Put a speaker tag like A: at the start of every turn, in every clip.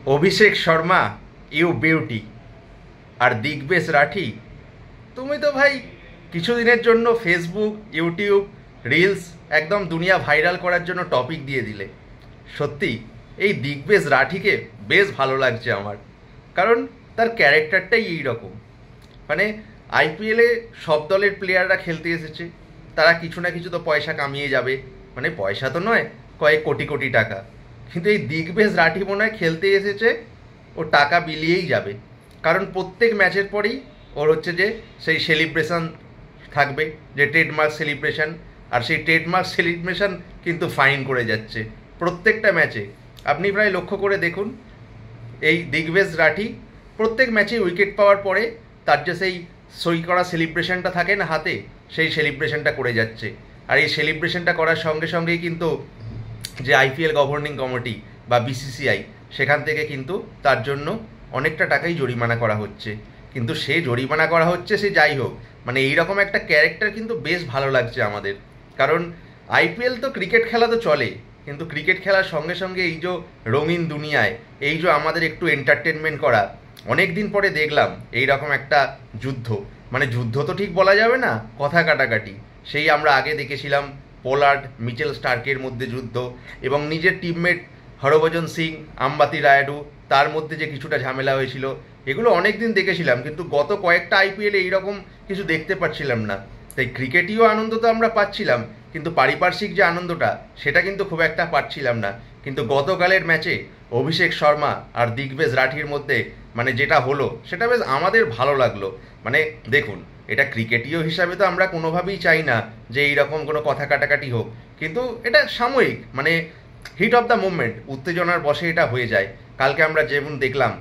A: Abhishek Sharma, you beauty, আর দিগ্বেশ রাঠি, তুমি তো ভাই কিছুদিনের জন্য ফেসবুক, ইউটিউব, রিলস একদম দুনিয়া ভাইরাল করার জন্য টপিক দিয়ে দিলে। সত্যি এই দিগ্বেশ রাঠিকে বেশ ভালো লাগছে আমার, কারণ তার ক্যারেক্টারটাই এই রকম। মানে আইপিএলে সব দলের প্লেয়াররা খেলতে এসেছে, তারা কিছু না কিছু তো পয়সা কামিয়ে যাবে, মানে পয়সা তো নয়, কয়েক কোটি কোটি টাকা। কিন্তু এই দিগ্বেশ রাঠি মনে হয় খেলতে এসেছে ও টাকা বিলিয়েই যাবে, কারণ প্রত্যেক ম্যাচের পরেই ওর হচ্ছে যে সেই সেলিব্রেশন থাকবে, যে ট্রেডমার্ক সেলিব্রেশন, আর সেই ট্রেডমার্ক সেলিব্রেশন কিন্তু ফাইন করে যাচ্ছে প্রত্যেকটা ম্যাচে। আপনি প্রায় লক্ষ্য করে দেখুন, এই দিগ্বেশ রাঠি প্রত্যেক ম্যাচে উইকেট পাওয়ার পরে তার যে সেই সই করা সেলিব্রেশনটা থাকে না হাতে, সেই সেলিব্রেশনটা করে যাচ্ছে। আর এই সেলিব্রেশনটা করার সঙ্গে সঙ্গেই কিন্তু যে আইপিএল গভর্নিং কমিটি বা বিসিসিআই, সেখান থেকে কিন্তু তার জন্য অনেকটা টাকাই জরিমানা করা হচ্ছে। কিন্তু সে জরিমানা করা হচ্ছে, সে যাই হোক, মানে এইরকম একটা ক্যারেক্টার কিন্তু বেশ ভালো লাগছে আমাদের। কারণ আইপিএল তো ক্রিকেট খেলা তো চলে, কিন্তু ক্রিকেট খেলার সঙ্গে সঙ্গে এই যে রঙিন দুনিয়ায় এই যে আমাদের একটু এন্টারটেনমেন্ট করা, অনেক দিন পরে দেখলাম এই রকম একটা যুদ্ধ। মানে যুদ্ধ তো ঠিক বলা যাবে না, কথা কাটাকাটি। সেই আমরা আগে দেখেছিলাম পোলার্ড মিচেল স্টার্কের মধ্যে যুদ্ধ, এবং নিজের টিমমেট হরভজন সিং, আম্বাতি রায়ডু, তার মধ্যে যে কিছুটা ঝামেলা হয়েছিল, এগুলো অনেক দিন দেখেছিলাম। কিন্তু গত কয়েকটা আইপিএলে এইরকম কিছু দেখতে পাচ্ছিলাম না। তাই ক্রিকেটীয় আনন্দ তো আমরা পাচ্ছিলাম, কিন্তু পারিপার্শ্বিক যে আনন্দটা, সেটা কিন্তু খুব একটা পাচ্ছিলাম না। কিন্তু গতকালের ম্যাচে অভিষেক শর্মা আর দিগ্বেশ রাঠির মধ্যে মানে যেটা হলো, সেটা বেশ আমাদের ভালো লাগলো। মানে দেখুন, এটা ক্রিকেটীয় হিসাবে তো আমরা কোনোভাবেই চাই না যে এইরকম কোনো কথা কাটাকাটি হোক, কিন্তু এটা সাময়িক, মানে হিট অফ দ্য মুভমেন্ট, উত্তেজনার বশে এটা হয়ে যায়। কালকে আমরা যেমন দেখলাম,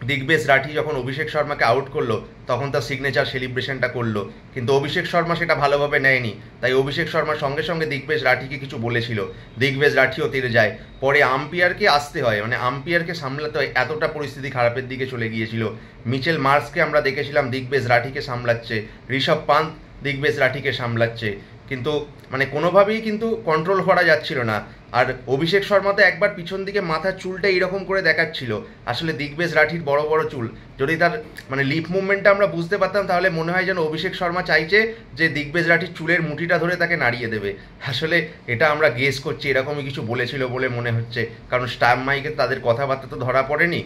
A: দিগ্বেশ রাঠি যখন অভিষেক শর্মাকে আউট করলো, তখন তার সিগনেচার সেলিব্রেশনটা করলো, কিন্তু অভিষেক শর্মা সেটা ভালোভাবে নেয়নি। তাই অভিষেক শর্মার সঙ্গে সঙ্গে দিগ্বেশ রাঠিকে কিছু বলেছিল, দিগ্বেশ রাঠিও তেড়ে যায়। পরে আম্পায়ারকে আসতে হয়, মানে আম্পায়ারকে সামলাতে হয়, এতটা পরিস্থিতি খারাপের দিকে চলে গিয়েছিল। মিচেল মার্কসকে আমরা দেখেছিলাম দিগ্বেশ রাঠিকে সামলাচ্ছে, ঋষভ পান্ত দিগ্বেশ রাঠিকে সামলাচ্ছে, কিন্তু মানে কোনোভাবেই কিন্তু কন্ট্রোল করা যাচ্ছিল না। আর অভিষেক শর্মা তো একবার পিছন দিকে মাথার চুলটা এইরকম করে দেখাচ্ছিল, আসলে দিগ্বেশ রাঠির বড় বড় চুল, যদি তার মানে লিপ মুভমেন্টটা আমরা বুঝতে পারতাম, তাহলে মনে হয় যেন অভিষেক শর্মা চাইছে যে দিগ্বেশ রাঠির চুলের মুঠিটা ধরে তাকে নাড়িয়ে দেবে। আসলে এটা আমরা গেস করছি, এরকমই কিছু বলেছিল বলে মনে হচ্ছে, কারণ স্টাম্প মাইকে তাদের কথাবার্তা তো ধরা পড়েনি।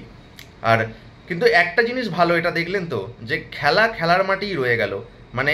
A: আর কিন্তু একটা জিনিস ভালো, এটা দেখলেন তো, যে খেলা খেলার মাঠেই রয়ে গেল। মানে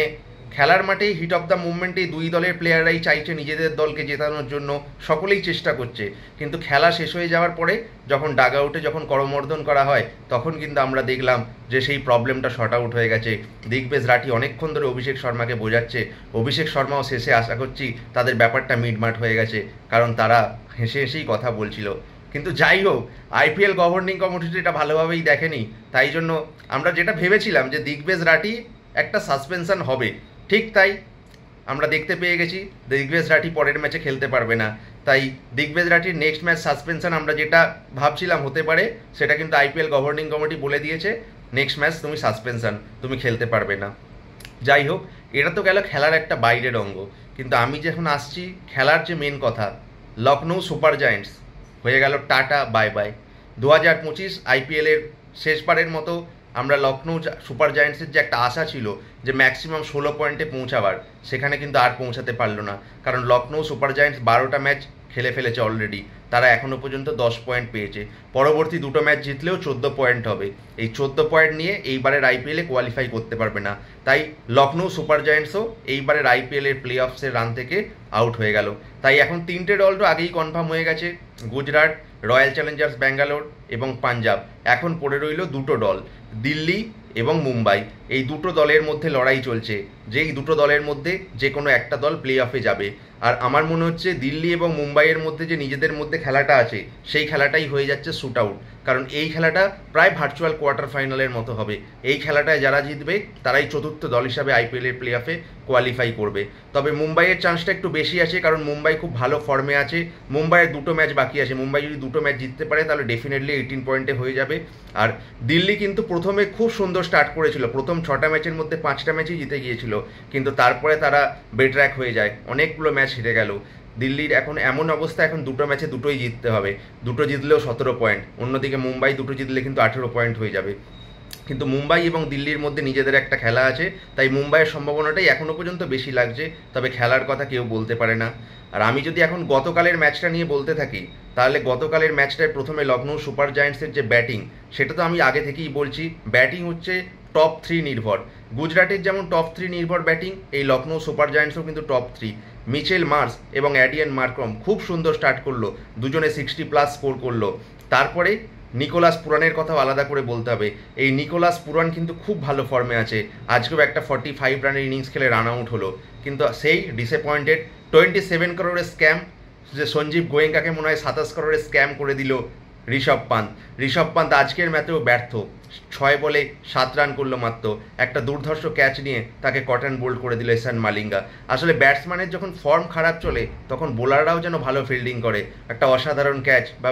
A: খেলার মাঠেই হিট অফ দ্য মুভমেন্টে দুই দলের প্লেয়াররাই চাইছে নিজেদের দলকে জেতানোর জন্য, সকলেই চেষ্টা করছে। কিন্তু খেলা শেষ হয়ে যাওয়ার পরে যখন ডাগ আউটে যখন করমর্দন করা হয়, তখন কিন্তু আমরা দেখলাম যে সেই প্রবলেমটা শর্ট আউট হয়ে গেছে। দিগ্বেশ রাঠি অনেকক্ষণ ধরে অভিষেক শর্মাকে বোঝাচ্ছে, অভিষেক শর্মাও শেষে আশা করছি তাদের ব্যাপারটা মিটমাট হয়ে গেছে, কারণ তারা হেসে হেসেই কথা বলছিল। কিন্তু যাই হোক, আইপিএল গভর্নিং কমিটি এটা ভালোভাবেই দেখেনি, তাই জন্য আমরা যেটা ভেবেছিলাম যে দিগ্বেশ রাঠি একটা সাসপেনশন হবে, ঠিক তাই আমরা দেখতে পেয়ে গেছি দিগ্বেশ রাঠি পরের ম্যাচে খেলতে পারবে না। তাই দিগ্বেশ রাঠির নেক্সট ম্যাচ সাসপেনশন আমরা যেটা ভাবছিলাম হতে পারে, সেটা কিন্তু আইপিএল গভর্নিং কমিটি বলে দিয়েছে, নেক্সট ম্যাচ তুমি সাসপেনশন, তুমি খেলতে পারবে না। যাই হোক, এটা তো গেল খেলার একটা বাইরের অঙ্গ, কিন্তু আমি যখন আসছি খেলার যে মেন কথা, লখনৌ সুপার জায়েন্টস হয়ে গেল টাটা বাই বাই। 2025 আইপিএলের শেষবারের মতো আমরা লখনৌ সুপার জায়েন্টসের যে একটা আশা ছিল যে ম্যাক্সিমাম 16 পয়েন্টে পৌঁছাবার, সেখানে কিন্তু আর পৌঁছাতে পারলো না, কারণ লখনৌ সুপার জায়েন্টস 12টা ম্যাচ খেলে ফেলেছে অলরেডি, তারা এখনও পর্যন্ত 10 পয়েন্ট পেয়েছে। পরবর্তী দুটো ম্যাচ জিতলেও 14 পয়েন্ট হবে, এই 14 পয়েন্ট নিয়ে এইবারের আইপিএলে কোয়ালিফাই করতে পারবে না। তাই লখনৌ সুপার জায়েন্টসও এইবারের আইপিএলের প্লে অফসের রান থেকে আউট হয়ে গেল। তাই এখন তিনটে দল তো আগেই কনফার্ম হয়ে গেছে, গুজরাট, রয়্যাল চ্যালেঞ্জার্স ব্যাঙ্গালোর এবং পাঞ্জাব। এখন পড়ে রইল দুটো দল, দিল্লি এবং মুম্বাই। এই দুটো দলের মধ্যে লড়াই চলছে, যেই দুটো দলের মধ্যে যে কোনো একটা দল প্লে অফে যাবে। আর আমার মনে হচ্ছে দিল্লি এবং মুম্বাইয়ের মধ্যে যে নিজেদের মধ্যে খেলাটা আছে, সেই খেলাটাই হয়ে যাচ্ছে শ্যুট আউট, কারণ এই খেলাটা প্রায় ভার্চুয়াল কোয়ার্টার ফাইনালের মতো হবে। এই খেলাটায় যারা জিতবে তারাই চতুর্থ দল হিসাবে আইপিএলের প্লে অফে কোয়ালিফাই করবে। তবে মুম্বাইয়ের চান্সটা একটু বেশি আছে, কারণ মুম্বাই খুব ভালো ফর্মে আছে। মুম্বাইয়ের দুটো ম্যাচ বাকি আছে, মুম্বাই যদি দুটো ম্যাচ জিততে পারে তাহলে ডেফিনেটলি 18 পয়েন্টে হয়ে যাবে। আর দিল্লি কিন্তু প্রথমে খুব সুন্দর স্টার্ট করেছিল, প্রথম 6টা ম্যাচের মধ্যে 5টা ম্যাচই জিতে গিয়েছিল, কিন্তু তারপরে তারা বেট্র্যাক হয়ে যায়, অনেকগুলো ম্যাচ হেরে গেল। দিল্লির এখন এমন অবস্থা, এখন দুটো ম্যাচে দুটোই জিততে হবে, দুটো জিতলেও 17 পয়েন্ট, অন্যদিকে মুম্বাই দুটো জিতলে কিন্তু 18 পয়েন্ট হয়ে যাবে। কিন্তু মুম্বাই এবং দিল্লির মধ্যে নিজেদের একটা খেলা আছে, তাই মুম্বাইয়ের সম্ভাবনাটাই এখনও পর্যন্ত বেশি লাগছে, তবে খেলার কথা কেউ বলতে পারে না। আর আমি যদি এখন গতকালের ম্যাচটা নিয়ে বলতে থাকি, তাহলে গতকালের ম্যাচটায় প্রথমে লখনৌ সুপার জায়ান্টসের যে ব্যাটিং, সেটা তো আমি আগে থেকেই বলছি, ব্যাটিং হচ্ছে টপ 3 নির্ভর। গুজরাটের যেমন টপ 3 নির্ভর ব্যাটিং, এই লখনৌ সুপার জায়ান্টসও কিন্তু টপ 3। মিচেল মার্স এবং অ্যাডিয়ান মার্ক্রম খুব সুন্দর স্টার্ট করলো, দুজনে 60+ স্কোর করলো। তারপরে নিকোলাস পুরানের কথাও আলাদা করে বলতে হবে। এই নিকোলাস পুরান কিন্তু খুব ভালো ফর্মে আছে, আজকেও একটা 45 রানের ইনিংস খেলে রান আউট হলো, কিন্তু সেই ডিসঅ্যাপয়েন্টেড। 27 করোড়ের স্ক্যাম, যে সঞ্জীব গোয়েঙ্কাকে মনে হয় 27 করোড়ের স্ক্যাম করে দিল ঋষভ পান্ত আজকের ম্যাচেও ব্যর্থ, 6 বলে 7 রান করলো মাত্র, একটা দুর্ধর্ষ ক্যাচ নিয়ে তাকে কটন বোল্ড করে দিল ইসান মালিঙ্গা। আসলে ব্যাটসম্যানের যখন ফর্ম খারাপ চলে, তখন বোলাররাও যেন ভালো ফিল্ডিং করে, একটা অসাধারণ ক্যাচ বা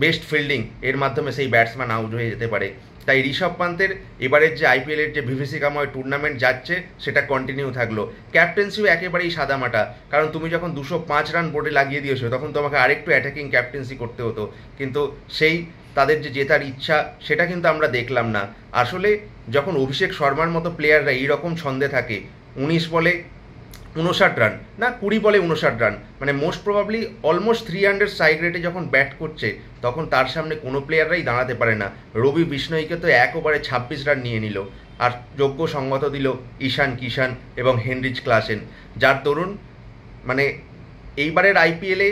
A: বেস্ট ফিল্ডিং এর মাধ্যমে সেই ব্যাটসম্যান আউট হয়ে যেতে পারে। তাই ঋষভ পান্তের এবারের যে আইপিএলের যে বিভীষিকাময় টুর্নামেন্ট যাচ্ছে, সেটা কন্টিনিউ থাকলো। ক্যাপ্টেন্সিও একেবারেই সাদামাটা, কারণ তুমি যখন 205 রান বোর্ডে লাগিয়ে দিয়েছো, তখন তোমাকে আরেকটু অ্যাটাকিং ক্যাপ্টেন্সি করতে হতো, কিন্তু সেই তাদের যে জেতার ইচ্ছা, সেটা কিন্তু আমরা দেখলাম না। আসলে যখন অভিষেক শর্মার মতো প্লেয়াররা এইরকম ছন্দে থাকে, 19 বলে 59 রান, না 20 বলে 59 রান, মানে মোস্ট প্রবাবলি অলমোস্ট 300 স্ট্রাইক রেটে যখন ব্যাট করছে, তখন তার সামনে কোনো প্লেয়াররাই দাঁড়াতে পারে না। রবি বিষ্ণয়কে তো 1 ওভারে 26 রান নিয়ে নিল, আর যোগ্য সঙ্গত দিল ঈশান কিষান এবং হেনরিচ ক্লাসেন, যার দরুন মানে এইবারের আইপিএলে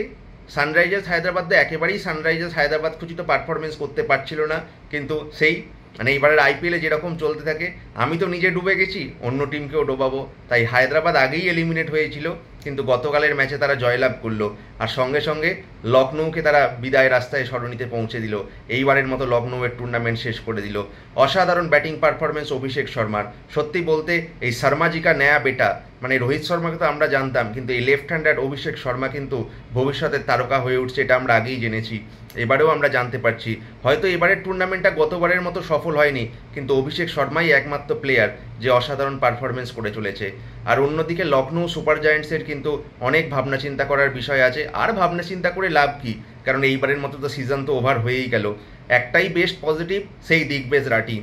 A: সানরাইজার্স হায়দ্রাবাদ একেবারেই সানরাইজার্স হায়দ্রাবাদ খুঁজিত পারফরমেন্স করতে পারছিল না। কিন্তু সেই মানে এইবারের আইপিএলে যেরকম চলতে থাকে, আমি তো নিজে ডুবে গেছি, অন্য টিমকেও ডোবাবো, তাই হায়দ্রাবাদ আগেই এলিমিনেট হয়েছিল, কিন্তু গতকালের ম্যাচে তারা জয়লাভ করলো, আর সঙ্গে সঙ্গে লখনৌকে তারা বিদায় রাস্তায় সরণিতে পৌঁছে দিল, এইবারের মতো লখনৌয়ের টুর্নামেন্ট শেষ করে দিল। অসাধারণ ব্যাটিং পারফরমেন্স অভিষেক শর্মার। সত্যি বলতে এই শর্মাজি কা নয়া বেটা, মানে রোহিত শর্মাকে তো আমরা জানতাম, কিন্তু এই লেফট হ্যান্ডার অভিষেক শর্মা কিন্তু ভবিষ্যতের তারকা হয়ে উঠছে, এটা আমরা আগেই জেনেছি, এবারেও আমরা জানতে পারছি। হয়তো এবারের টুর্নামেন্টটা গতবারের মতো সফল হয়নি, কিন্তু অভিষেক শর্মাই একমাত্র প্লেয়ার যে অসাধারণ পারফরমেন্স করে চলেছে। আর অন্যদিকে লখনৌ সুপার জায়ান্টসের কিন্তু অনেক ভাবনা চিন্তা করার বিষয় আছে, আর ভাবনা চিন্তা করে লাভ কি, কারণ এইবারের মতো তো সিজন তো ওভার হয়েই গেল। একটাই বেস্ট পজিটিভ, সেই দিগ্বেশ রাঠি।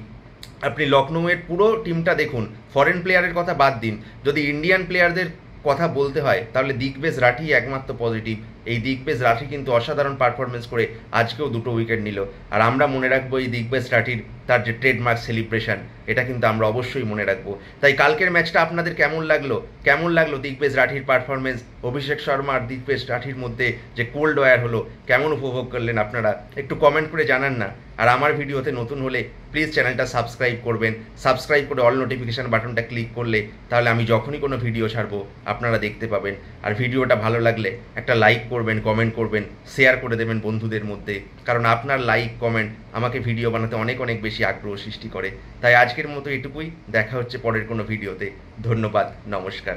A: আপনি লখনৌয়ের পুরো টিমটা দেখুন, ফরেন প্লেয়ারের কথা বাদ দিন, যদি ইন্ডিয়ান প্লেয়ারদের কথা বলতে হয়, তাহলে দিগ্বেশ রাঠি একমাত্র পজিটিভ। এই দিগ্বেশ রাঠি কিন্তু অসাধারণ পারফরমেন্স করে আজকেও 2টো উইকেট নিল, আর আমরা মনে রাখবো এই দিগ্বেশ রাঠির তার যে ট্রেডমার্ক সেলিব্রেশন, এটা কিন্তু আমরা অবশ্যই মনে রাখবো। তাই কালকের ম্যাচটা আপনাদের কেমন লাগলো দিগ্বেশ রাঠির পারফরমেন্স, অভিষেক শর্মা আর দিগ্বেশ রাঠির মধ্যে যে কোল্ড ওয়ার হলো, কেমন উপভোগ করলেন আপনারা, একটু কমেন্ট করে জানান না। আর আমার ভিডিওতে নতুন হলে প্লিজ চ্যানেলটা সাবস্ক্রাইব করবেন, সাবস্ক্রাইব করে অল নোটিফিকেশান বাটনটা ক্লিক করলে তাহলে আমি যখনই কোনো ভিডিও ছাড়বো আপনারা দেখতে পাবেন। আর ভিডিওটা ভালো লাগলে একটা লাইক করবেন, কমেন্ট করবেন, শেয়ার করে দেবেন বন্ধুদের মধ্যে, কারণ আপনার লাইক কমেন্ট আমাকে ভিডিও বানাতে অনেক অনেক বেশি আগ্রহ সৃষ্টি করে। তাই আজকের মতো এটুকুই, দেখা হচ্ছে পরের কোনো ভিডিওতে। ধন্যবাদ, নমস্কার।